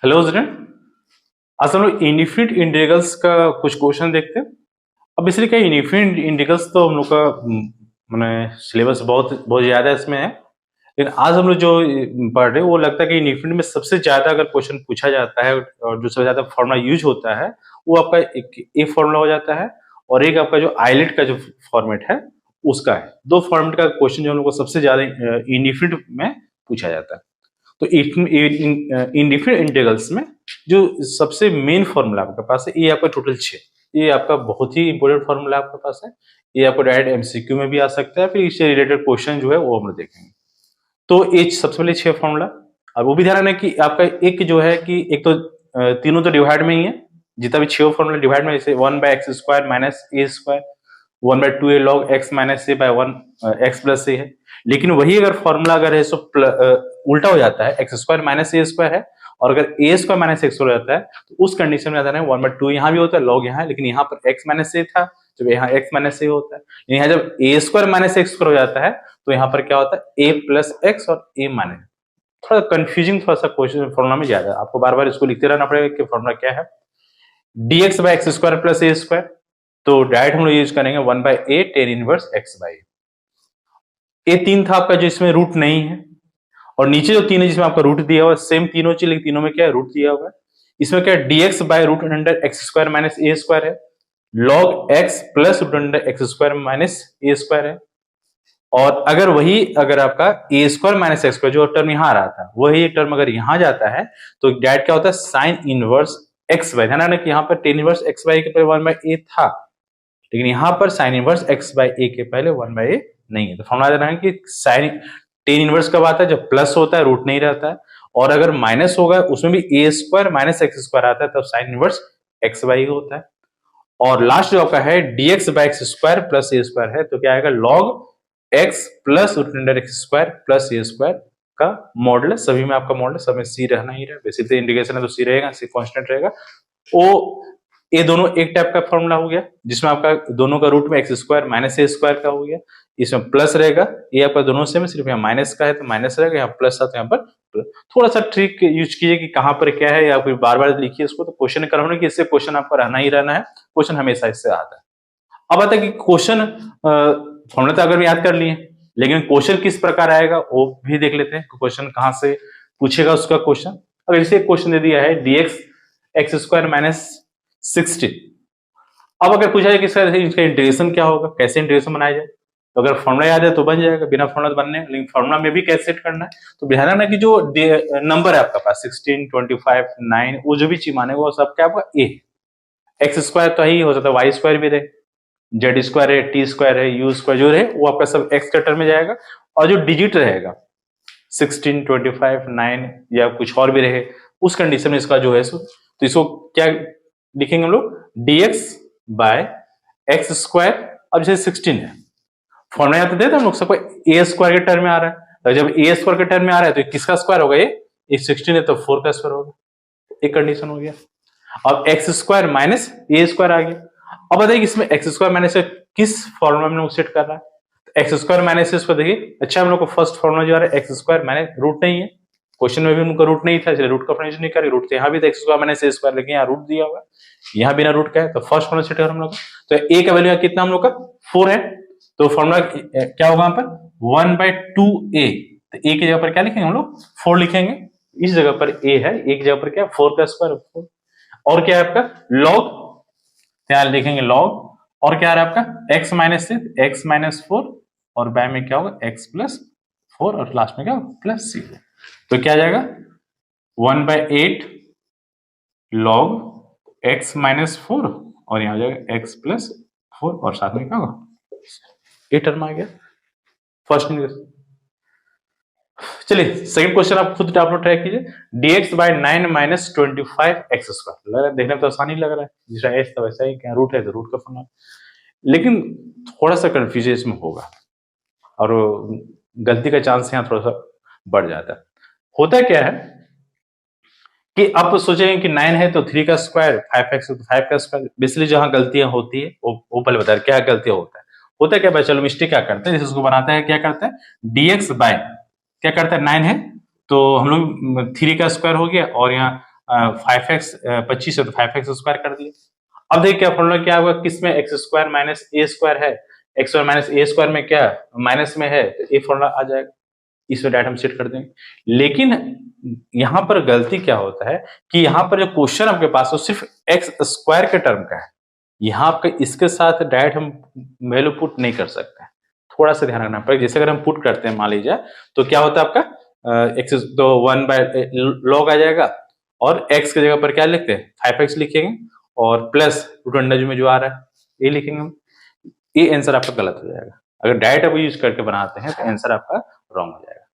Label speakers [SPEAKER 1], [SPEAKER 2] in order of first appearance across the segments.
[SPEAKER 1] Hello student. आज हम लोग इनडिफिनिट इंटीग्रल्स का कुछ क्वेश्चन देखते हैं। अब इसलिए क्या इनडिफिनिट इंटीग्रल्स तो हम लोग का मैंने सिलेबस बहुत बहुत ज्यादा इसमें है, लेकिन आज हम लोग जो पढ़ रहे हैं वो लगता है कि इनडिफिनिट में सबसे ज्यादा अगर क्वेश्चन पूछा जाता है और जो सबसे ज्यादा फॉर्मूला यूज होता है वो आपका एक फॉर्मूला हो जाता है और एक आपका जो आइलेट का जो फॉर्मेट है उसका है। दो फॉर्मेट का क्वेश्चन जो हम लोग को सबसे ज्यादा इनडिफिनिट में पूछा जाता है। तो इंडिफिनिट इंटीग्रल्स में जो सबसे मेन फॉर्मूला आपके पास है ये आपका टोटल 6। ये आपका बहुत ही इंपॉर्टेंट फॉर्मूला आपके पास है। ये आपको डायरेक्ट एमसीक्यू में भी आ सकता है, फिर इससे रिलेटेड क्वेश्चन जो है वो हम लोग देखेंगे। तो ये सबसे पहले 6 फॉर्मूला। और वो भी ध्यान रखना कि आपका एक जो है कि एक तो तीनों तो डिवाइड में ही है। जितना भी 6 फॉर्मूला डिवाइड में, जैसे 1/x² minus a², 1/2a log x minus a by 1 x+ a है। लेकिन वही अगर फॉर्मूला अगर है सो उल्टा हो जाता है, x² माइनस a² है और अगर a² माइनस x हो जाता है तो उस कंडीशन में आता है 1/2 यहाँ भी होता है, log यहाँ है, लेकिन यहाँ पर x माइनस a था जब यहाँ x माइनस a होता है। यहाँ जब a² माइनस x हो जाता है तो यहाँ पर क्या होता है a+ x और a माइनस। थोड़ा कंफ्यूजिंग थोड़ा सा क्वेश्चन फॉर्मूला में ज्यादा है, आपको बार बार इसको लिखते रहना पड़ेगा कि फॉर्मूला क्या है। dx/x² प्लस a², तो डायरेक्ट हम लोग यूज करेंगे 1/a tan इनवर्स x/a। ये 3 था आपका जो इसमें रूट नहीं है, और नीचे जो 3 है जिसमें आपका रूट दिया हुआ है, सेम तीनों चीज, लेकिन तीनों में क्या है रूट दिया हुआ है। इसमें क्या है dx/√x² माइनस a² है, log x plus √x² minus a² है। और अगर वही अगर आपका a² माइनस x² जो टर्म यहाँ आ रहा था वही टर्म अगर यहाँ जाता है तो डायरेक्ट क्या होता है साइन इनवर्स x/। ध्यान रखना कि यहाँ पर tan इनवर्स x/a के पहले 1/a था, लेकिन यहाँ पर साइन इनवर्स x/a के पहले 1/a नहीं है। तो फॉर्मूला देना है कि साइन टेन इनवर्स कब आता है जब प्लस होता है, रूट नहीं रहता है, और अगर माइनस होगा उसमें भी a² माइनस x² आता है तब साइन इनवर्स x/a होता है। और लास्ट जो आपका है dx/x² प्लस a² है, तो क्या आएगा log x plus √x² plus a² का मॉडुलस। सभी में आपका मॉडुलस, सब में c रहना ही रहेगा, बेसिकली इंटीग्रेशन है तो c रहेगा, c कांस्टेंट रहेगा। वो ये दोनों एक टाइप का फॉर्मूला हो गया जिसमें आपका दोनों का रूट में x² माइनस a² का हो गया, इसमें प्लस रहेगा। ये आपका दोनों से में सिर्फ यहाँ माइनस का है तो माइनस रहेगा, यहाँ प्लस था तो यहाँ पर प्लस। थोड़ा सा ट्रिक यूज कीजिए कि कहाँ पर क्या है, या फिर बार बार लिखिए इसको, तो क्वेश्चन करना कि इससे क्वेश्चन आपको रहना ही रहना है, क्वेश्चन हमेशा इससे आता है। अब आता है कि क्वेश्चन फॉर्मूला तो अगर याद कर लिए, लेकिन क्वेश्चन किस प्रकार आएगा वो भी देख लेते हैं। क्वेश्चन कहाँ से पूछेगा उसका क्वेश्चन। अगर इसे क्वेश्चन दे दिया है dx/x² माइनस 60, अब अगर पूछा जाए कि सर इसका इंटीग्रेशन क्या होगा, कैसे इंटीग्रेशन बनाया जाए, तो अगर फॉर्मूला याद है तो बन जाएगा, बिना फॉर्मूला तो बनने, लेकिन फॉर्मूला में भी कैसे सेट करना है। तो ध्यान रखना कि जो नंबर है आपका पास 16, 25, 9 वो जो भी चीज मानेगा वो सब क्या आपका a है। x² तो ही हो सकता है, y² भी रहे, z² है, t² है, u² जो रहे वो आपका सब x के टर्म में जाएगा। और जो डिजिट रहेगा 16, 25, 9 या कुछ और भी रहे उस कंडीशन में इसका जो है तो इसको क्या लिखेंगे हम लोग dx/x²। अब जैसे 16 है, फॉर्मूला यहाँ तो देते हम लोग सबको a² के टर्म में आ रहा है, तो जब a² के टर्म में आ रहा है तो किसका स्क्वायर होगा, ये 16 है तो 4 का स्क्वायर होगा, एक कंडीशन हो गया। अब x² माइनस a² आ गया। अब बताइए इसमें x² माइनस किस फॉर्मूला में सेट कर रहा है, x² माइनस इसको देखिए। अच्छा हम लोग को फर्स्ट फॉर्मूला जो आ रहा है x² माइनस रूट नहीं है, क्वेश्चन में भी उनका रूट नहीं था इसलिए रूट का फॉर्मूला नहीं करें, रूट तो यहाँ भी था x² माइनस a², लेकिन यहाँ रूट दिया हुआ, यहाँ बिना रूट का है, तो फर्स्ट फॉर्मूला सेट कर हम लोग। तो a का वैल्यू कितना हम लोग का 4 है, तो फॉर्मूला क्या होगा यहाँ पर 1/2a। तो a की जगह पर क्या लिखेंगे हम लोग 4 लिखेंगे, इस जगह पर a है, एक जगह पर क्या 4 का स्क्वायर 4। और क्या है आपका log, यहाँ लिखेंगे log, और क्या आ रहा है आपका x माइनस x माइनस 4, और बाय में क्या होगा x प्लस 4, और लास्ट में क्या होगा प्लस c। तो क्या आ जाएगा 1/8 log x माइनस 4, और यहाँ आ जाएगा x प्लस 4, और साथ में क्या होगा ये टर्म आ गया फर्स्ट इंटीग्रेशन। चलिए सेकंड क्वेश्चन आप खुद आप लोग ट्राई कीजिए, dx/9 माइनस 25x²। देखने में तो आसानी लग रहा है, जिसका एच था वैसा ही, क्या रूट है तो रूट का फॉर्मूला, लेकिन थोड़ा सा कंफ्यूजन इसमें होगा और गलती का चांस यहाँ थोड़ा सा बढ़ जाता है। होता क्या है कि आप सोचेंगे कि 9 है तो 3 का स्क्वायर, 5x तो 5 का स्क्वायर। बेसिकली जहां गलतियां होती है वो पहले बता क्या गलतियां होता है क्या भाई। चलो मिस्टेक क्या करते हैं, जैसे उसको बनाता है क्या करता है dx बाय क्या करता है 9 है तो हम लोग 3 का स्क्वायर हो गया, और यहाँ 5x 25 है तो 5x स्क्वायर कर दिए। अब देखिए क्या फॉर्मूला क्या होगा, किसमें x square minus a square है, x square minus a square में क्या माइनस में है, तो ये फॉर्मूला आ जाएगा, इसमें डायरेक्ट हम सेट कर देंगे। लेकिन यहाँ पर गलती क्या होता है कि यहाँ पर जो क्वेश्चन आपके पास है सिर्फ एक्स स्क्वायर के टर्म का है, यहाँ आपका इसके साथ डायरेक्ट हम वैल्यू पुट नहीं कर सकते, थोड़ा सा ध्यान रखना पड़ेगा। जैसे अगर हम पुट करते हैं मान लीजिए, तो क्या होता है आपका एक्स तो 1 log आ जाएगा, और x की जगह पर क्या लिखते हैं 5x लिखेंगे, और प्लस रूट अंडर में जो आ रहा है ये लिखेंगे हम। ये आंसर आपका गलत हो जाएगा, अगर डायरेक्ट आप यूज करके बनाते हैं तो आंसर आपका रॉन्ग हो जाएगा।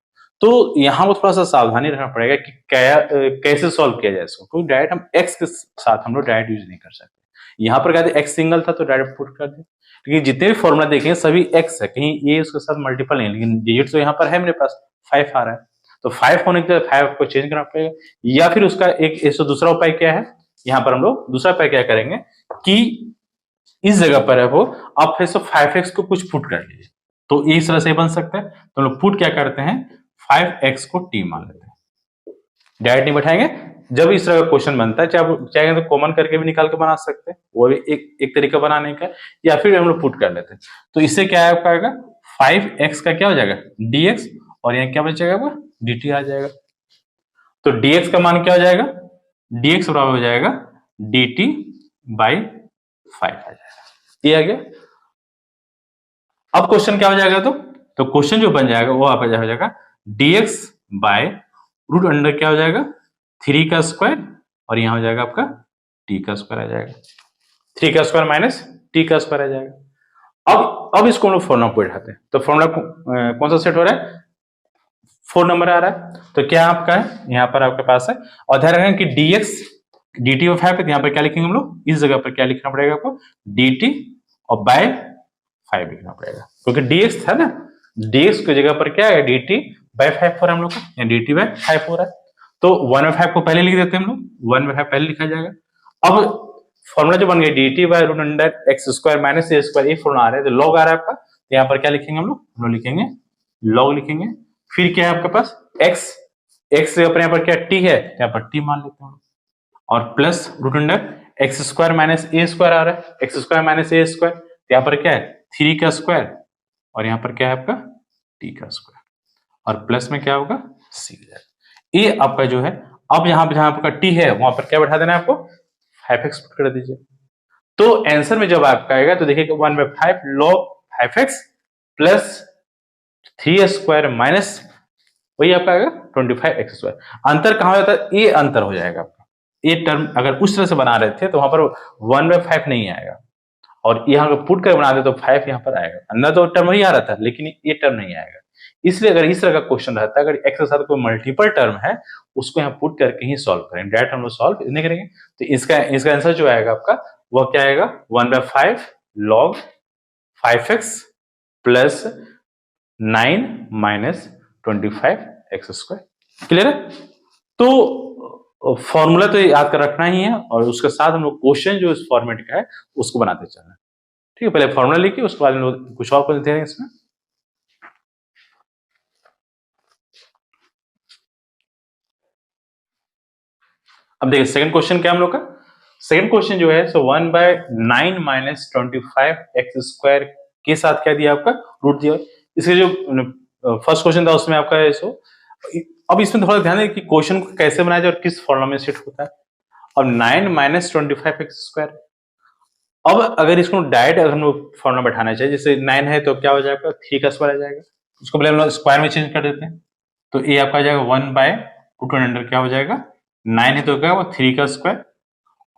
[SPEAKER 1] तो यहाँ पर थोड़ा सा सावधानी रखना पड़ेगा कि कैसे सॉल्व किया जाए इसको, क्योंकि डायरेक्ट हम x के साथ हम लोग डायरेक्ट यूज नहीं कर सकते। यहाँ पर कहते x सिंगल था तो डायरेक्ट पुट कर दे, क्योंकि जितने भी फॉर्मूला देखेंगे सभी x है, कहीं ये उसके साथ मल्टीपल नहीं, लेकिन डिजिट तो यहाँ पर है मेरे पास 5 आ रहा है, तो 5 होने के लिए 5 को चेंज करना पड़ेगा। या फिर उसका एक इससे दूसरा उपाय क्या है, यहाँ पर हम लोग दूसरा उपाय क्या करेंगे कि इस जगह पर है वो आप फिर से 5x को कुछ पुट कर लीजिए, तो इस तरह से बन सकता है। तो हम लोग पुट क्या करते हैं 5x को t मान लेते हैं, डायरेक्ट नहीं बैठाएंगे। जब इस तरह का क्वेश्चन बनता है चाहे तो कॉमन करके भी निकाल के बना सकते हैं, वो भी एक तरीका बनाने का, या फिर हम लोग पुट कर लेते हैं। तो इससे क्या है आपका आएगा 5x का क्या हो जाएगा dx, और यहाँ क्या बचेगा वो dt आ जाएगा। तो dx का मान क्या हो जाएगा, dx बराबर हो जाएगा dt बाई 5 आ जाएगा, ये आ गया। अब क्वेश्चन क्या हो जाएगा, तो क्वेश्चन जो बन जाएगा वो आपका हो जाएगा dx बाय रूट अंडर क्या हो जाएगा 3 का स्क्वायर, और यहां हो जाएगा आपका t का स्क्वायर आ जाएगा, 3 का स्क्वायर माइनस t का स्क्वायर आ जाएगा। अब इसको हम लोग फॉर्मूला पे बैठाते हैं, तो फॉर्मूला कौन सा सेट हो रहा है 4 नंबर आ रहा है, तो क्या आपका है यहाँ पर आपके पास है। और ध्यान रखें कि dx dt ऑफ 5 है, यहाँ पर क्या लिखेंगे हम लोग, इस जगह पर क्या लिखना पड़ेगा आपको dt और बाय 5 लिखना पड़ेगा, क्योंकि dx था ना, dx की जगह पर क्या है dt बाय 5 हो रहा है हम लोग का, या dt बाय 5 हो रहा है। तो 1/5 को पहले लिख देते हैं हम लोग, 1/5 पहले लिखा जाएगा। अब फॉर्मूला जो बन गया dt by root under x square minus a square, ये फॉर्मूला आ रहा है, तो लॉग आ रहा है आपका, तो यहाँ पर क्या लिखेंगे हम लोग लिखेंगे लॉग लिखेंगे। फिर क्या है आपके पास x जगह पर यहाँ पर क्या t है, यहाँ पर t मान लेते हैं, और plus root under x square minus a square आ रहा है, x square minus a square, यहाँ पर क्या है 3 का स्क्वायर, और यहाँ पर क्या है आपका t का स्क्वायर, और प्लस में क्या होगा c हो जाएगा। ये आपका जो है, अब यहाँ पे जहां आपका t है वहां पर क्या बैठा देना है आपको 5x कर दीजिए। तो आंसर में जब आपका आएगा तो देखिए 1/5 log 5x plus 3 square minus वही आपका आएगा 25x स्क्वायर। अंतर कहां जाता है, ये अंतर हो जाएगा आपका, ये टर्म अगर उस तरह से बना रहे थे तो वहां पर 1/5 नहीं आएगा, और यहाँ अगर पुट कर बना दे तो 5 यहाँ पर आएगा, अंदर तो टर्म वही आ रहा था लेकिन ये टर्म नहीं आएगा। इसलिए अगर इस तरह का क्वेश्चन रहता है, अगर x के साथ कोई मल्टीपल टर्म है उसको यहाँ पुट करके ही सॉल्व करें, डायरेक्ट हम लोग सॉल्व नहीं करेंगे। तो इसका आंसर जो आएगा आपका वह क्या आएगा 1/5 log 5x plus 9 minus 25x square. Clear है। तो फॉर्मूला तो याद कर रखना ही है, और उसके साथ हम लोग क्वेश्चन जो इस फॉर्मेट का है उसको बनाते चलना। ठीक है, पहले फॉर्मूला लिखिए, उसके बाद हम लोग कुछ और को देते हैं इसमें। अब देखिए सेकंड क्वेश्चन क्या हम लोग का, सेकंड क्वेश्चन जो है 1/9 माइनस 25x स्क्वायर के साथ क्या दिया आपका रूट दिया। इसके जो फर्स्ट क्वेश्चन था उसमें आपका है सो, अब इसमें थोड़ा ध्यान दें कि क्वेश्चन को कैसे बनाया जाए और किस फॉर्मूला में सेट होता है। अब 9 माइनस 25x स्क्वायर, अब अगर इसको डायरेक्ट अगर हम लोग फॉर्मूला बैठाना चाहिए, जैसे 9 है तो क्या हो जाएगा 3 का स्क्वायर आ जाएगा, उसको पहले हम लोग स्क्वायर में चेंज कर देते हैं, तो ये आपका आ जाएगा 1/रूट अंडर क्या हो जाएगा 9 है तो क्या होगा 3 का स्क्वायर,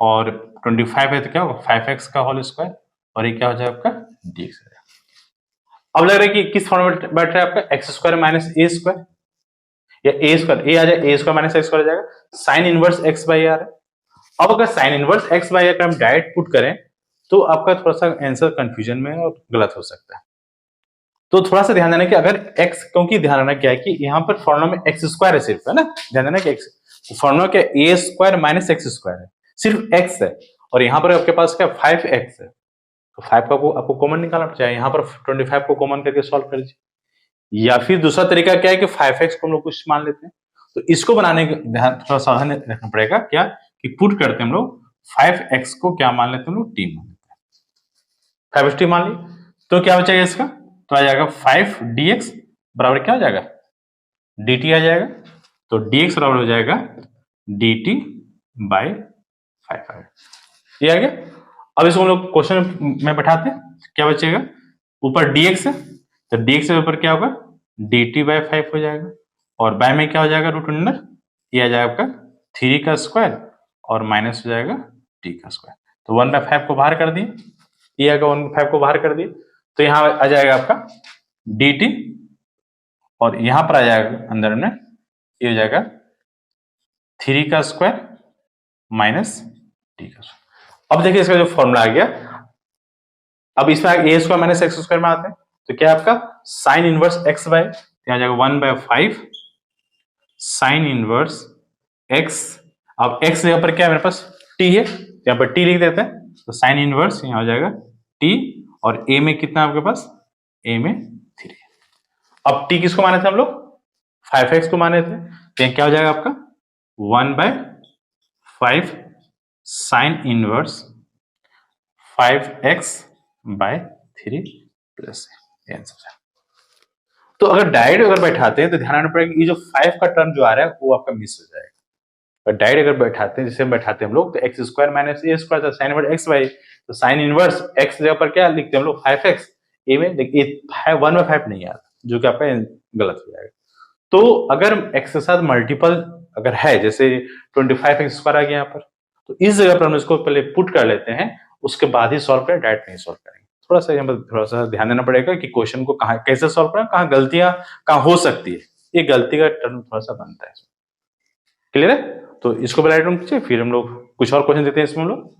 [SPEAKER 1] और 25 है तो क्या होगा 5x का होल स्क्वायर, और ये क्या हो जाएगा आपका dx। अब लग रहा है कि किस फॉर्म में बैठ रहा है आपका x square minus a square, या ए स्क्वायर, ए आ जाए a square minus x square आ जाएगा, sine inverse x by r है। अब अगर sine inverse x by r का हम डायरेक्ट पुट करें तो आपका थोड़ा सा आंसर कंफ्यूजन में और गलत हो सकता है। तो थोड़ा सा ध्यान देना कि अगर x, क्योंकि ध्यान रखना क्या है कि यहाँ पर फॉर्मूला में एक्स स्क्वायर है सिर्फ, है ना, ध्यान देना कि एक्स फॉर्मूला क्या ए स्क्वायर माइनस एक्स स्क्वायर है, सिर्फ x है, और यहाँ पर आपके पास क्या 5x है, तो 5 का आपको कॉमन निकालना चाहिए, यहाँ पर 25 को कॉमन करके सॉल्व कर दीजिए। या फिर दूसरा तरीका क्या है कि 5x को हम लोग कुछ मान लेते हैं, तो इसको बनाने का ध्यान थोड़ा सावधान रखना पड़ेगा, क्या कि पुट करते हैं हम लोग 5x को क्या मान लेते हैं हम लोग, t मान लेते हैं, 5t मान ली, तो क्या बचेगा इसका, तो आ जाएगा 5dx बराबर क्या हो जाएगा, dt आ जाएगा, तो dx बराबर हो जाएगा dt बाय 5। ये आ गया। अब इसको हम लोग क्वेश्चन में बैठाते हैं, क्या बचेगा, ऊपर dx है तो dx के ऊपर क्या होगा, dt बाय 5 हो जाएगा, और बाय में क्या हो जाएगा, रूट अंडर, ये आ जाएगा आपका 3 का स्क्वायर और माइनस हो जाएगा t का स्क्वायर, तो 1/5 को बाहर कर दिए, ये आएगा 1/5 को बाहर कर दिए, तो यहाँ आ जाएगा आपका dt, और यहाँ पर आ जाएगा अंदर में, ये हो जाएगा 3 का स्क्वायर माइनस t का स्क्वायर। अब देखिए इसका जो फॉर्मूला आ गया, अब इसमें a square minus x square में आते हैं, तो क्या है आपका साइन इनवर्स x बाय, आ जाएगा 1/5 साइन इनवर्स x, अब x जगह पर क्या है मेरे पास t है, यहाँ पर t लिख देते हैं, तो साइन इनवर्स यहाँ हो जाएगा t, और a में कितना आपके पास, a में 3। अब t किसको माने थे हम लोग, 5x को माने थे, तो यहाँ क्या हो जाएगा आपका 1/5 sine inverse 5x by 3 plus answer. तो अगर डायरेक्ट अगर बैठाते हैं तो ध्यान रखना पड़ेगा, ये जो 5 का टर्म जो आ रहा है वो आपका मिस हो जाएगा, और डायरेक्ट अगर बैठाते हैं, जैसे हम बैठाते हैं हम लोग, तो x square minus a square sine inverse x by, तो साइन इनवर्स एक्स जगह पर क्या लिखते हैं हम लोग 5x, ए में देखिए 1/5 नहीं आता, जो कि आपका गलत हो जाएगा। तो अगर एक्स के साथ मल्टीपल अगर है, जैसे 25x स्क्वायर आ गया यहाँ पर, तो इस जगह पर हम इसको पहले पुट कर लेते हैं, उसके बाद ही सॉल्व करें, डायरेक्ट नहीं सॉल्व करेंगे। थोड़ा सा यहाँ पर थोड़ा सा ध्यान देना पड़ेगा कि क्वेश्चन को कहाँ कैसे सॉल्व करें, कहाँ गलतियां कहाँ हो सकती है, ये गलती का टर्म थोड़ा सा बनता है। क्लियर है, तो इसको पहले राइट कीजिए, फिर हम लोग कुछ और क्वेश्चन देते हैं इसमें हम लोग।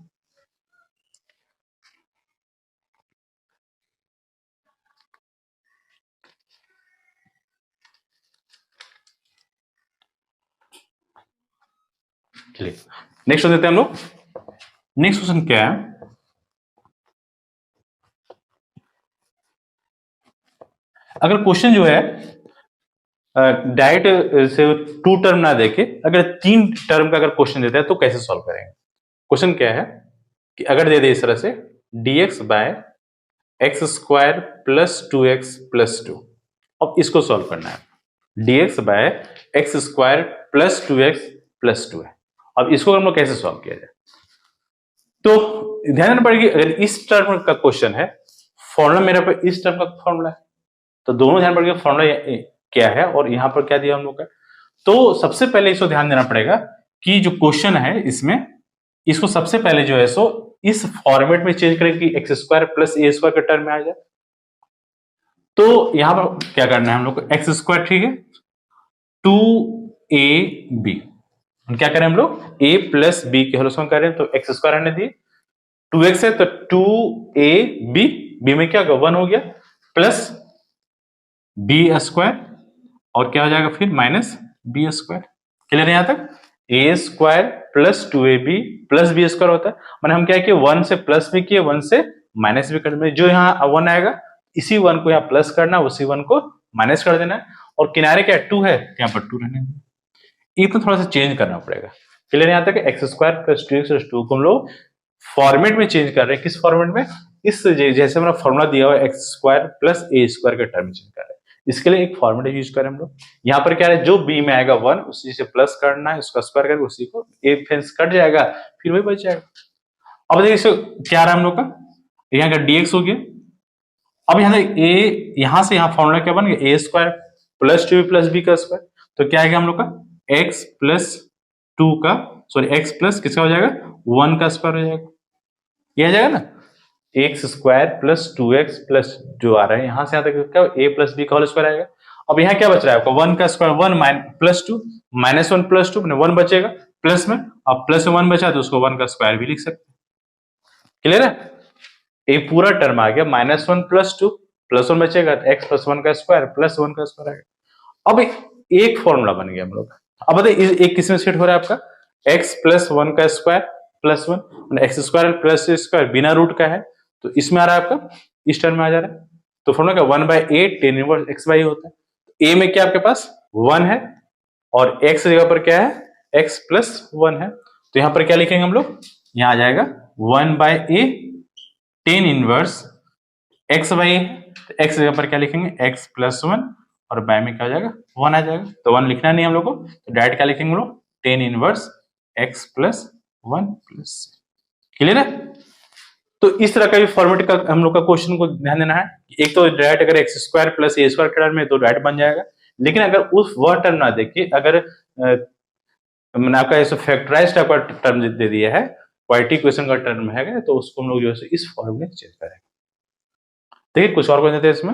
[SPEAKER 1] चलिए नेक्स्ट क्वेश्चन देते हैं हम लोग। नेक्स्ट क्वेश्चन क्या है, अगर क्वेश्चन जो है डायरेक्ट से 2 टर्म ना देके अगर 3 टर्म का अगर क्वेश्चन देता है तो कैसे सॉल्व करेंगे। क्वेश्चन क्या है कि अगर दे दे इस तरह से dx by x square plus 2x plus 2, अब इसको सॉल्व करना है, dx by x square plus 2x plus 2 है। अब इसको हम लोग कैसे सॉल्व किया जाए, तो ध्यान रखना पड़ेगा, अगर इस टर्म का क्वेश्चन है, फॉर्मूला मेरे पर इस टर्म का फॉर्मूला है, तो दोनों ध्यान पड़ेगा फॉर्मूला क्या है और यहाँ पर क्या दिया हम लोग का। तो सबसे पहले इसको ध्यान देना पड़ेगा कि जो क्वेश्चन है इसमें, इसको सबसे पहले जो है सो इस फॉर्मेट में चेंज करें कि एक्स स्क्वायर प्लस ए स्क्वायर के टर्म में आ जाए। तो यहां पर क्या करना है हम लोग को, एक्स स्क्वायर ठीक है 2ab, क्या करें हम लोग a प्लस बी के होल स्क्वायर करें, तो एक्स स्क्वायर आने दिए, 2x है तो 2ab, b में क्या होगा 1 हो गया, प्लस बी स्क्वायर, और क्या हो जाएगा फिर माइनस बी स्क्वायर। क्लियर है यहां तक, a square plus 2ab plus b square होता है, मैंने हम क्या किए 1 से प्लस भी किए 1 से माइनस भी कर देंगे, जो यहाँ 1 आएगा इसी 1 को यहाँ प्लस करना, उसी 1 को माइनस कर देना है, और किनारे क्या 2 है यहाँ पर 2 रहने देना, ये तो थोड़ा सा चेंज करना पड़ेगा। क्लियर यहाँ तक, x square plus 2x plus 2 को हम लोग फॉर्मेट में चेंज कर रहे हैं, किस फॉर्मेट में, इस जैसे हमारा फॉर्मूला दिया हुआ एक्स स्क्वायर प्लस ए स्क्वायर के टर्म में चेंज कर रहे हैं, इसके लिए एक फॉर्मूला यूज करें हम लोग। यहाँ पर क्या है, जो बी में आएगा 1 उसी से प्लस करना है, उसका स्क्वायर करके उसी को ए फेंस कट जाएगा, फिर वही बच जाएगा। अब देखिए इसको क्या आ रहा है हम लोग का, यहाँ का dx हो गया, अब यहाँ ए, यहाँ से यहाँ फॉर्मूला क्या बन गया, ए स्क्वायर प्लस 2 प्लस बी का स्क्वायर, तो क्या आएगा हम लोग का x प्लस 2 का, सॉरी x प्लस किसका हो जाएगा 1 का स्क्वायर हो जाएगा, ये आ जाएगा ना, x square plus 2x plus जो आ रहा है यहां से यहां तक क्या a प्लस बी का होल स्क्वायर आएगा। अब यहाँ क्या बच रहा है आपका 1 का स्क्वायर 1 प्लस 2 माइनस 1 प्लस 2 1 बचेगा प्लस में, अब प्लस में 1 बचा तो उसको 1 का स्क्वायर भी लिख सकते हैं। क्लियर है, ये पूरा टर्म आ गया -1 प्लस 2 प्लस 1 बचेगा, x प्लस 1 का स्क्वायर प्लस 1 का स्क्वायर आएगा। अब एक फॉर्मूला बन गया हम लोग। अब बताइए एक किस में सेट हो रहा है आपका, x प्लस 1 का square plus 1, x square plus square बिना रूट का है, तो इसमें आ रहा है आपका, इस टर्म में आ जा रहा है, तो फॉर्मूला क्या 1/8 tan इनवर्स x बाई होता है। ए में क्या आपके पास 1 है, और x जगह पर क्या है, x प्लस 1 है, तो यहां पर क्या लिखेंगे हम लोग, यहां आ जाएगा 1/a tan inverse x by a, तो x जगह पर क्या लिखेंगे, x प्लस 1, और बाय में क्या आ जाएगा, 1 आ जाएगा, तो 1 लिखना नहीं हम लोग को, तो डायरेक्ट क्या लिखेंगे हम लोग, ten inverse x plus 1 plus, clear है। तो इस तरह का भी फॉर्मेट का हम लोग का क्वेश्चन को ध्यान देना है। एक तो डायरेक्ट अगर एक्स स्क्वायर प्लस ए स्क्वायर टर्म में तो डायरेक्ट बन जाएगा, लेकिन अगर उस वह टर्म ना देखिए, अगर मैंने आपका ऐसे फैक्टराइज टाइप का टर्म दे दिया है, क्वाड्रेटिक इक्वेशन का टर्म है, तो उसको हम लोग जो है इस फॉर्म में चेंज करेंगे। देखिए कुछ और क्वेश्चन थे इसमें।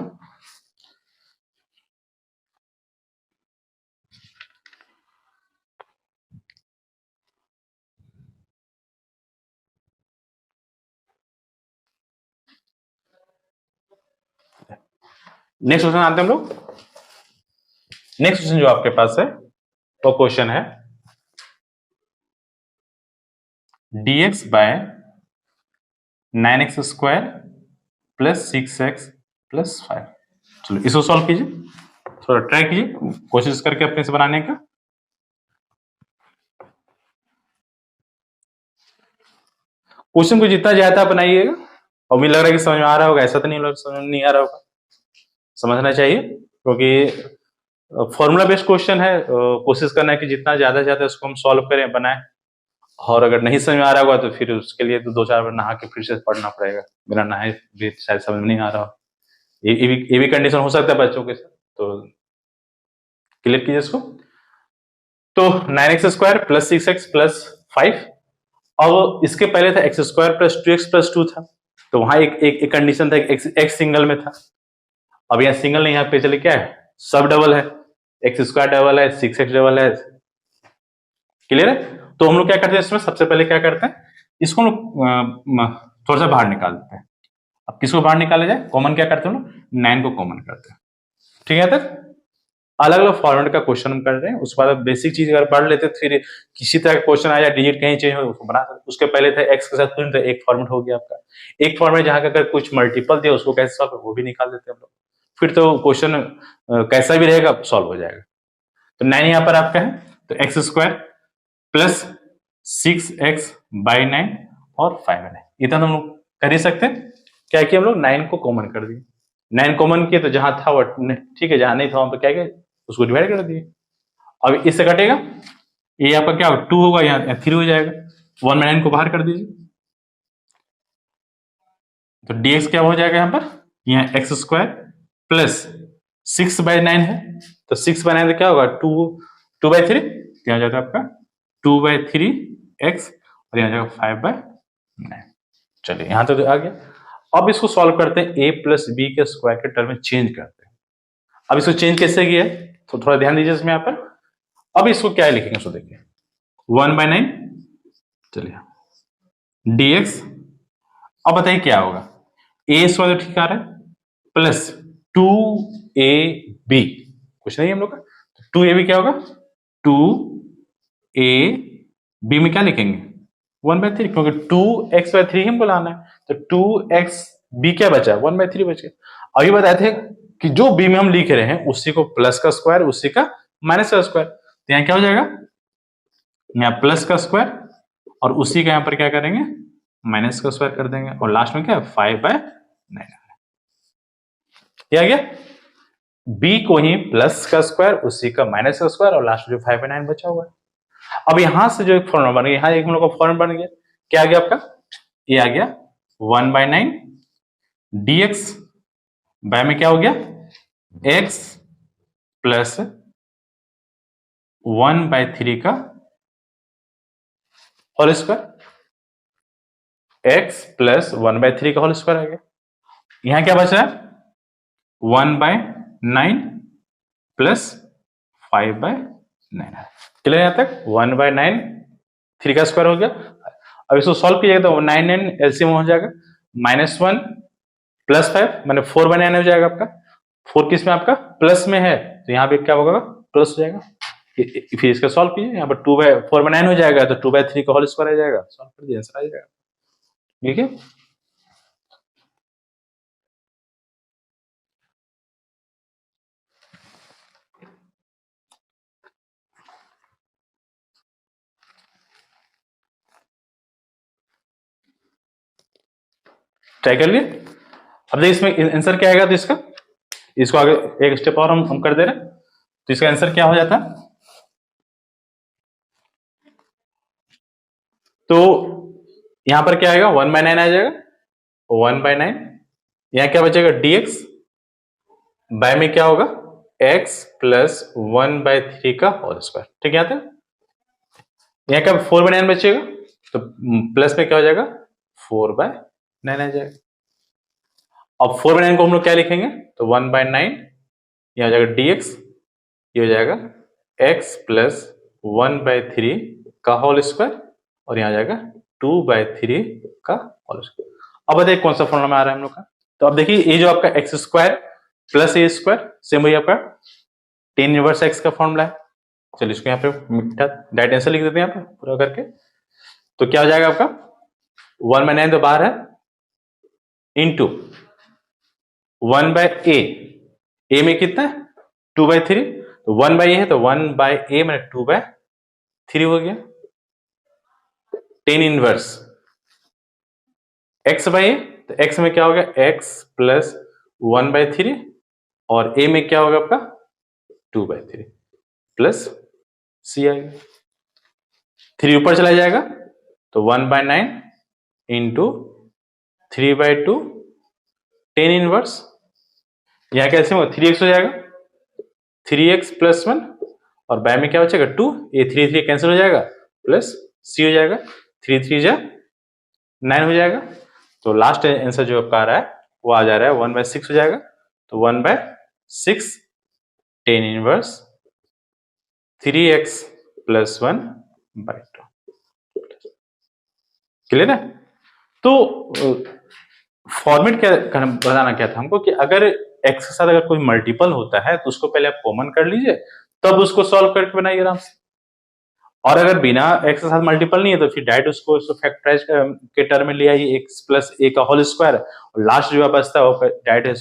[SPEAKER 1] नेक्स्ट क्वेश्चन आते हैं हम लोग। नेक्स्ट क्वेश्चन जो आपके पास है वो क्वेश्चन है dx by 9x square plus 6x plus 5। चलो इसको सॉल्व कीजिए, थोड़ा ट्राई कीजिए कोशिश करके अपने से बनाने का। क्वेश्चन को जितना ज्यादा बनाइएगा, और मुझे लग रहा है कि समझ में आ रहा होगा, ऐसा तो नहीं लग समझ में नहीं आ रहा होगा, समझना चाहिए, क्योंकि फॉर्मूला बेस्ड क्वेश्चन है। कोशिश करना है कि जितना ज्यादा से ज्यादा इसको हम सॉल्व करें, बनाएं, और अगर नहीं समझ में आ रहा होगा तो फिर उसके लिए तो 2-4 बार नहा के फिर से पढ़ना पड़ेगा, बिना नहाए भी शायद समझ में नहीं आ रहा हो। ये भी कंडीशन हो सकता है बच्चों के साथ, तो क्लियर कीजिए इसको। तो 9x square plus 6x plus 5, अब इसके पहले था x square plus 2x plus 2 था, तो वहां एक कंडीशन था, एक्स सिंगल में था। अब यहाँ सिंगल नहीं, यहाँ पे चले क्या है, सब डबल है, एक्स स्क्वायर डबल है, 6x डबल है, क्लियर है। तो हम लोग क्या करते हैं इसमें, सबसे पहले क्या करते हैं, इसको हम लोग थोड़ा सा बाहर निकाल देते हैं। अब किसको बाहर निकाला जाए, कॉमन क्या करते हैं हम लोग, 9 को कॉमन करते हैं, ठीक है। तक अलग अलग फॉर्मेट का क्वेश्चन हम कर रहे हैं, उसके बाद बेसिक चीज अगर पढ़ लेते फिर किसी तरह का क्वेश्चन आया, डिजिट कहीं चेंज हो उसको बना सकते। उसके पहले था एक्स के साथ तो एक फॉर्मेट हो गया आपका, एक फॉर्मेट जहां अगर कुछ मल्टीपल थे उसको कैसे सॉल्व, वो भी निकाल देते हम लोग, फिर तो क्वेश्चन कैसा भी रहेगा सॉल्व हो जाएगा। तो 9 यहाँ पर आपका है, तो x square plus 6x by 9 और 5 है, इतना तो हम लोग कर ही सकते हैं। क्या किया हम लोग, 9 को कॉमन कर दिए, 9 कॉमन किए तो जहां था वो ठीक है, जहां नहीं था वहां पर क्या किया, उसको डिवाइड कर दिए। अब इससे कटेगा, ये आपका क्या होगा, 2 होगा, यहाँ 3 हो जाएगा, 1 में 9 को बाहर कर दीजिए, तो dx क्या हो जाएगा यहाँ पर, यहाँ एक्स स्क्वायर प्लस 6/9 है, तो 6/9 तो क्या होगा, 2/3, यहाँ जाता है आपका 2/3x, और यहाँ जाएगा 5/9। चलिए यहाँ तो आ गया। अब इसको सॉल्व करते हैं, a प्लस बी के स्क्वायर के टर्म में चेंज करते हैं। अब इसको चेंज कैसे किया है, तो थोड़ा ध्यान दीजिए इसमें यहाँ पर। अब इसको क्या लिखेंगे, इसको देखिए 1/9, चलिए dx, अब बताइए क्या होगा, ए स्क्वायर तो ठीक आ रहा है, प्लस 2ab, कुछ नहीं हम लोग का, 2ab क्या होगा, 2ab में क्या लिखेंगे, 1/3, क्योंकि 2x/3 हमको लाना है, तो 2xb क्या बचा, 1/3 बच गया। अभी बताए थे कि जो b में हम लिख रहे हैं उसी को प्लस का स्क्वायर, उसी का माइनस का स्क्वायर, तो यहाँ क्या हो जाएगा, यहाँ प्लस का स्क्वायर, और उसी का यहाँ पर क्या करेंगे, माइनस का स्क्वायर कर देंगे, और लास्ट में क्या, 5/9 आ गया। b को ही प्लस का स्क्वायर, उसी का माइनस का स्क्वायर, और लास्ट में जो 5/9 बचा हुआ है। अब यहां से जो एक फॉर्मूला बन गया, यहाँ एक हम लोग का फॉर्मूला बन गया, क्या आ गया आपका, ये आ गया 1/9 dx बाय में क्या हो गया, x प्लस 1/3 का होल स्क्वायर, x प्लस 1/3 का होल स्क्वायर आ गया। यहां क्या बच रहा है, 1/9 प्लस 5/9, क्लियर यहां तक, 1/9 3 का स्क्वायर हो गया। अब इसको सॉल्व कीजिएगा तो 9 एलसीएम हो जाएगा, -1 प्लस 5 मैंने 4/9 हो जाएगा आपका, 4 किस में आपका प्लस में है, तो यहाँ पे क्या होगा, प्लस हो जाएगा। फिर इसका सॉल्व कीजिए, यहाँ पर 4/9 हो जाएगा, तो 2/3 का होल स्क्वायर आ जाएगा, सॉल्व कर दिया, आंसर आ जाएगा, ठीक है। ट्राई कर लिए। अब देखिए इसमें आंसर क्या आएगा, तो इसको आगे एक स्टेप और हम कर दे रहे हैं, तो इसका आंसर क्या हो जाता है, तो यहां पर क्या आएगा 1/9 आ जाएगा, 1/9, यहां क्या बचेगा dx, बाय में क्या होगा x प्लस 1/3 का होल स्क्वायर, ठीक है। यहाँ क्या 4/9 बचेगा, तो प्लस में क्या हो जाएगा 4/9 आ जाएगा। अब 4/9 को हम लोग क्या लिखेंगे, तो 1/9, यह हो जाएगा dx, ये हो जाएगा x प्लस 1/3 का होल स्क्वायर, और यहाँ आ जाएगा 2/3 का होल स्क्वायर। अब बताइए कौन सा फॉर्मूला में आ रहा है हम लोग का, तो अब देखिए ये जो आपका एक्स स्क्वायर प्लस ए स्क्वायर सेम वही आपका टेन इनवर्स एक्स का फॉर्मूला है। चलिए इसको यहाँ पे डायरेक्ट आंसर लिख देते हैं यहाँ पे पूरा करके, तो क्या हो जाएगा आपका 1/9 तो बाहर है, इंटू 1/a, में कितना है 2/3, तो 1/a है तो 1/a मैंने 2/3 हो गया, टेन इनवर्स x/a, तो x में क्या हो गया x प्लस 1/3, और a में क्या होगा आपका 2/3 प्लस c आएगा, 3 ऊपर चला जाएगा, तो 1/9 इंटू 3/2 टेन इनवर्स, यहां कैसे होगा 3x हो जाएगा, 3x प्लस 1, और बाय में क्या बचेगा 2, ये 3 कैंसिल हो जाएगा, प्लस c हो जाएगा, 3 9 हो जाएगा, तो लास्ट आंसर जो आपका आ रहा है वो आ जा रहा है 1/6 हो जाएगा, तो 1/6 tan inverse 3x plus 1/2, clear है। तो फॉर्मेट क्या बताना क्या था हमको, कि अगर x के साथ अगर कोई मल्टीपल होता है तो उसको पहले आप कॉमन कर लीजिए, तब उसको सॉल्व करके बनाइए आराम से, और अगर बिना x के साथ मल्टीपल नहीं है तो फिर डायरेक्ट उसको फैक्टराइज के टर्म में ले आइए, x प्लस a का होल स्क्वायर, और लास्ट जो बचता है वो डायरेक्ट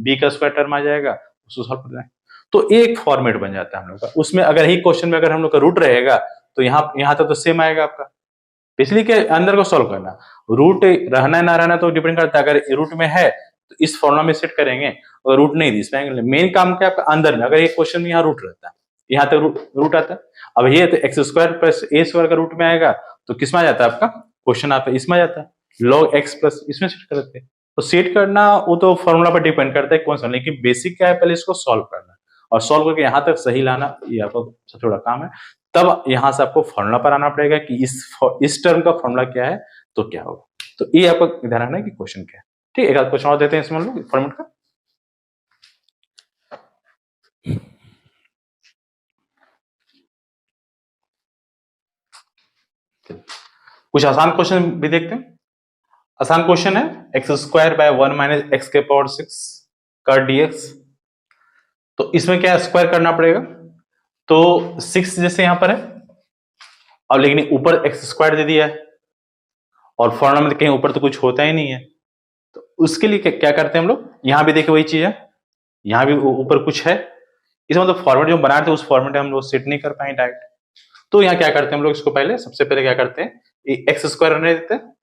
[SPEAKER 1] b का स्क्वायर टर्म आ जाएगा, उसको सॉल्व करना है, तो एक फॉर्मेट बन जाता है हम लोग का। उसमें अगर ही क्वेश्चन में अगर हम लोग का रूट रहेगा तो यहाँ तक तो सेम आएगा आपका, इसलिए के अंदर को सॉल्व करना, रूट रहना ना रहना तो डिपेंड करता है, अगर रूट में है तो इस फॉर्मुला में सेट करेंगे, और रूट नहीं दी इसमें मेन काम क्या आपका अंदर में, अगर ये क्वेश्चन में यहाँ रूट रहता है, यहाँ तक रूट आता है, अब ये तो एक्स स्क्वायर प्लस ए स्क्वायर का रूट में आएगा, तो किस में आ जाता है आपका क्वेश्चन आता है, इसमें आ जाता है log x प्लस, इसमें सेट करते हैं, तो सेट करना वो तो फॉर्मूला पर डिपेंड करता है कौन सा, लेकिन बेसिक क्या है पहले इसको सॉल्व करना, और सॉल्व करके यहाँ तक सही लाना, ये आपका सबसे बड़ा काम है, तब यहां से आपको फॉर्मूला पर आना पड़ेगा कि इस टर्म का फॉर्मूला क्या है तो क्या होगा, तो ये आपको ध्यान रखना है कि क्वेश्चन क्या है। ठीक है, एक आध क्वेश्चन और देते हैं इसमें हम लोग फॉर्मेट का। कुछ आसान क्वेश्चन भी देखते हैं। आसान क्वेश्चन है x square by 1 minus x के पावर 6 का dx, तो इसमें क्या स्क्वायर करना पड़ेगा, तो 6 जैसे यहां पर है, और लेकिन ऊपर एक्स स्क्वायर दे दिया है, और फॉर्मूला में कहीं ऊपर तो कुछ होता ही नहीं है, तो उसके लिए क्या करते हैं हम लोग, यहां भी देखिए वही चीज है, यहां भी ऊपर कुछ है, इसमें मतलब फॉर्मेट जो बनाए थे उस फॉर्मेट में हम लोग सेट नहीं कर पाए डायरेक्ट, तो यहाँ क्या करते हैं हम लोग, इसको पहले सबसे पहले क्या करते हैं एक्स स्क्वायर रहने देते हैं,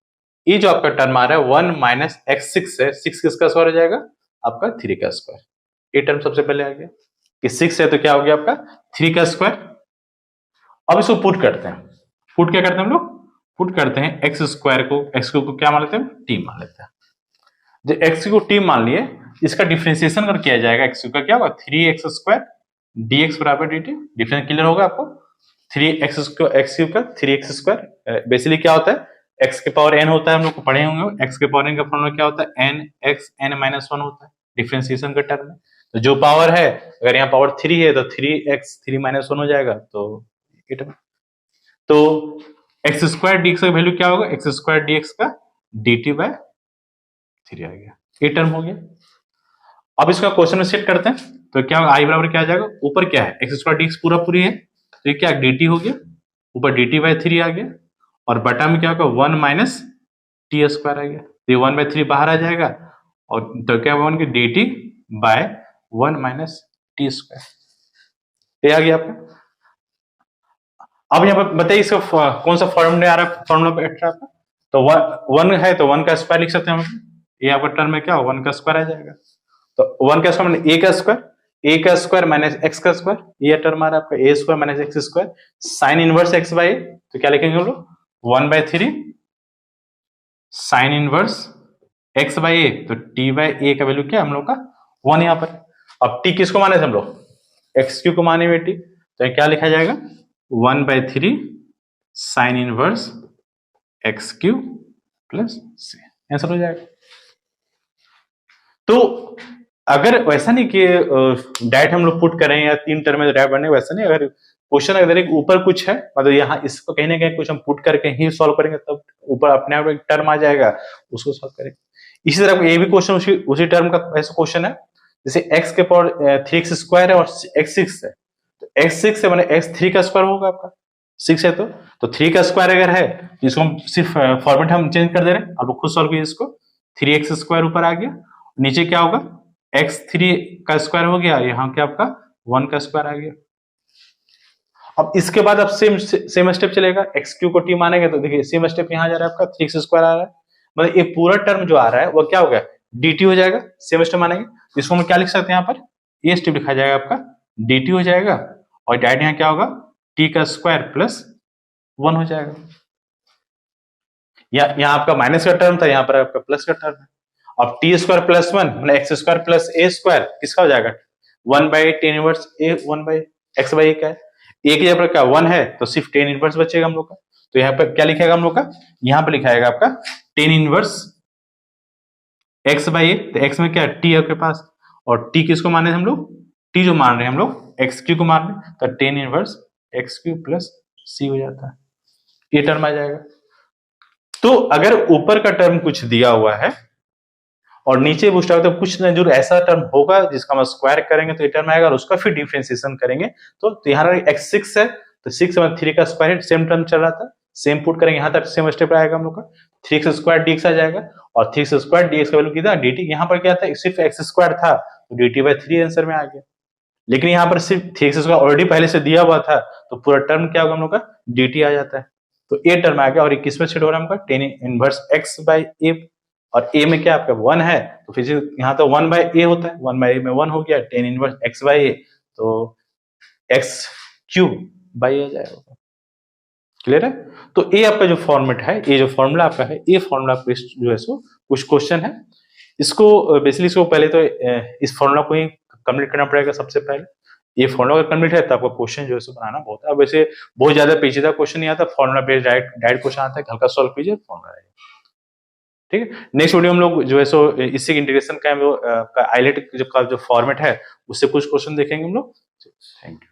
[SPEAKER 1] ये जो आपका टर्म आ रहा है 1 माइनस एक्स 6 है, 6 किसका स्क्वायर हो जाएगा आपका 3 का स्क्वायर, ये टर्म सबसे पहले आ गया कि 6 है तो क्या हो गया आपका 3 का स्क्वायर। अब इसको पुट करते हैं, पुट क्या करते हैं हम लोग, पुट करते हैं एक्स स्क्वायर को, एक्स को क्या मान लेते हैं टी मान लेते हैं, जब एक्स को टी मान लिए इसका डिफरेंशिएशन अगर किया जाएगा एक्स का क्या होगा 3x स्क्वायर dx बराबर dt, डिफरेंस क्लियर होगा आपको, 3x का 3x स्क्वायर बेसिकली क्या होता है x के पावर n होता है, हम लोग को पढ़े होंगे x के पावर n का फॉर्मूला क्या होता है n x n माइनस 1 होता है डिफरेंशिएशन के टर्म में, तो जो पावर है अगर यहाँ पावर 3 है तो 3x 3 माइनस 1 हो जाएगा, तो एक्स स्क्वायर dx का वैल्यू क्या होगा, एक्स स्क्वायर dx का dt बाय 3 आ गया, ये टर्म हो गया। अब इसका क्वेश्चन में सेट करते हैं, तो क्या होगा आई बराबर क्या आ जाएगा, ऊपर क्या है एक्स स्क्वायर dx पूरा पूरी है, तो ये क्या dt हो गया, ऊपर dt बाय 3 आ गया, और बटा में क्या होगा 1 माइनस टी स्क्वायर आ गया, तो ये 1/3 बाहर आ जाएगा, और तो क्या होगा कि dt by 1 minus t square, ये आ गया आपका। अब यहाँ पर बताइए इसका कौन सा फॉर्मूला आ रहा है, फॉर्मूला बैठ रहा है आपका, तो वन है तो वन का स्क्वायर लिख सकते हैं हम, ये आपका टर्म में क्या हो, वन का स्क्वायर आ जाएगा। तो वन का स्क्वायर मैंने ए का स्क्वायर माइनस एक्स का स्क्वायर, ये टर्म आ रहा है आपका a square minus x square, sine inverse x by, तो क्या लिखेंगे हम लोग, 1/3 sine inverse x by a, तो टी बाई ए का वैल्यू क्या है हम लोग का, 1 यहाँ पर। अब टी किसको माने थे हम लोग, एक्स क्यू को माने हुए टी, तो ये क्या लिखा जाएगा, 1/3 sine inverse x cube plus c, answer हो जाएगा। तो अगर वैसा नहीं कि डायरेक्ट हम लोग पुट करें या 3 टर्म में डायरेक्ट बने, वैसा नहीं, अगर क्वेश्चन अगर एक ऊपर कुछ है, मतलब यहाँ इसको कहीं ना कहीं कुछ हम पुट करके ही सॉल्व करेंगे, तब ऊपर अपने आप एक टर्म आ जाएगा, उसको सॉल्व करेंगे। इसी तरह ये भी क्वेश्चन उसी टर्म का ऐसा क्वेश्चन है, जैसे x के पावर 3x स्क्वायर है और x 6 है, तो x 6 है मैंने x 3 का स्क्वायर होगा आपका, 6 है तो 3 का स्क्वायर अगर है, इसको हम सिर्फ फॉर्मेट हम चेंज कर दे रहे हैं, आप लोग खुद सॉल्व कीजिए इसको। 3x स्क्वायर ऊपर आ गया, नीचे क्या होगा, x3 का स्क्वायर हो गया, यहाँ क्या आपका 1 का स्क्वायर आ गया। अब इसके बाद अब सेम स्टेप चलेगा, एक्स क्यू को टी मानेंगे, तो देखिए सेम स्टेप यहाँ जा रहा है आपका 3x स्क्वायर आ रहा है, मतलब ये पूरा टर्म जो आ रहा है वो क्या हो गया, dt हो जाएगा, सेम स्टेप मानेंगे, इसको हम क्या लिख सकते हैं यहाँ पर, ये स्टेप लिखा जाएगा आपका dt हो जाएगा, और डायरेक्ट यहाँ क्या होगा, t का स्क्वायर प्लस 1 हो जाएगा। यहाँ आपका माइनस का टर्म था, यहाँ पर आपका प्लस का टर्म है। अब टी स्क्वायर प्लस 1 मतलब एक्स स्क्वायर प्लस ए स्क्वायर किसका हो जाएगा, 1/tan inverse A, 1/x by ए का है, ए की जगह क्या 1 है, तो सिर्फ tan इनवर्स बचेगा हम लोग का, तो यहाँ पर क्या लिखेगा हम लोग का, यहाँ पे लिखा जाएगा आपका tan inverse x by a, तो x में क्या है t है आपके पास, और t किसको मान रहे हैं हम लोग, t जो मान रहे हैं हम लोग एक्स क्यू को मान रहे हैं, तो tan inverse x cube plus c हो जाता है, ये टर्म आ जाएगा। तो अगर ऊपर का टर्म कुछ दिया हुआ है और नीचे पूछता है तो कुछ ना जरूर ऐसा टर्म होगा जिसका हम स्क्वायर करेंगे तो ये टर्म आएगा, और उसका फिर डिफरेंशिएशन करेंगे, तो यहाँ x 6 है, तो 6 में 3 का स्क्वायर सेम टर्म चल रहा था, सेम पुट करेंगे, यहाँ तक सेम स्टेप आएगा हम लोग का, 3x स्क्वायर dx आ जाएगा, और 3x स्क्वायर dx का वैल्यू कितना dt, यहाँ पर क्या था सिर्फ x स्क्वायर था, तो dt/3 आंसर में आ गया, लेकिन यहाँ पर सिर्फ 3x स्क्वायर ऑलरेडी पहले से दिया हुआ था, तो पूरा टर्म क्या होगा हम लोग का, dt आ जाता है, तो ए टर्म आ गया, और 21 में सेट हो रहा है हमका tan इनवर्स x बाई ए, और a में क्या आपका 1 है, तो फिर यहाँ तो 1/a होता है, 1/a में 1 हो गया, tan inverse x by a, तो x क्यूब बाई आ जाएगा, क्लियर है। तो ये आपका जो फॉर्मेट है, ये जो फॉर्मूला आपका है, ये फॉर्मूला जो है सो कुछ क्वेश्चन है, इसको बेसिकली इसको पहले तो इस फॉर्मूला को ही कंप्लीट करना पड़ेगा सबसे पहले, ये फॉर्मूला अगर कंप्लीट है तो आपका क्वेश्चन जो है सो बनाना बहुत है, अब वैसे बहुत ज्यादा पेचीदा क्वेश्चन नहीं आता, फॉर्मूला बेस्ड डायरेक्ट क्वेश्चन आता है, हल्का सॉल्व कीजिए फॉर्मूला आएगा, ठीक है। नेक्स्ट वीडियो हम लोग जो है सो इससे इंटीग्रेशन का आइलेट का जो फॉर्मेट है उससे कुछ क्वेश्चन देखेंगे हम लोग। Thank you.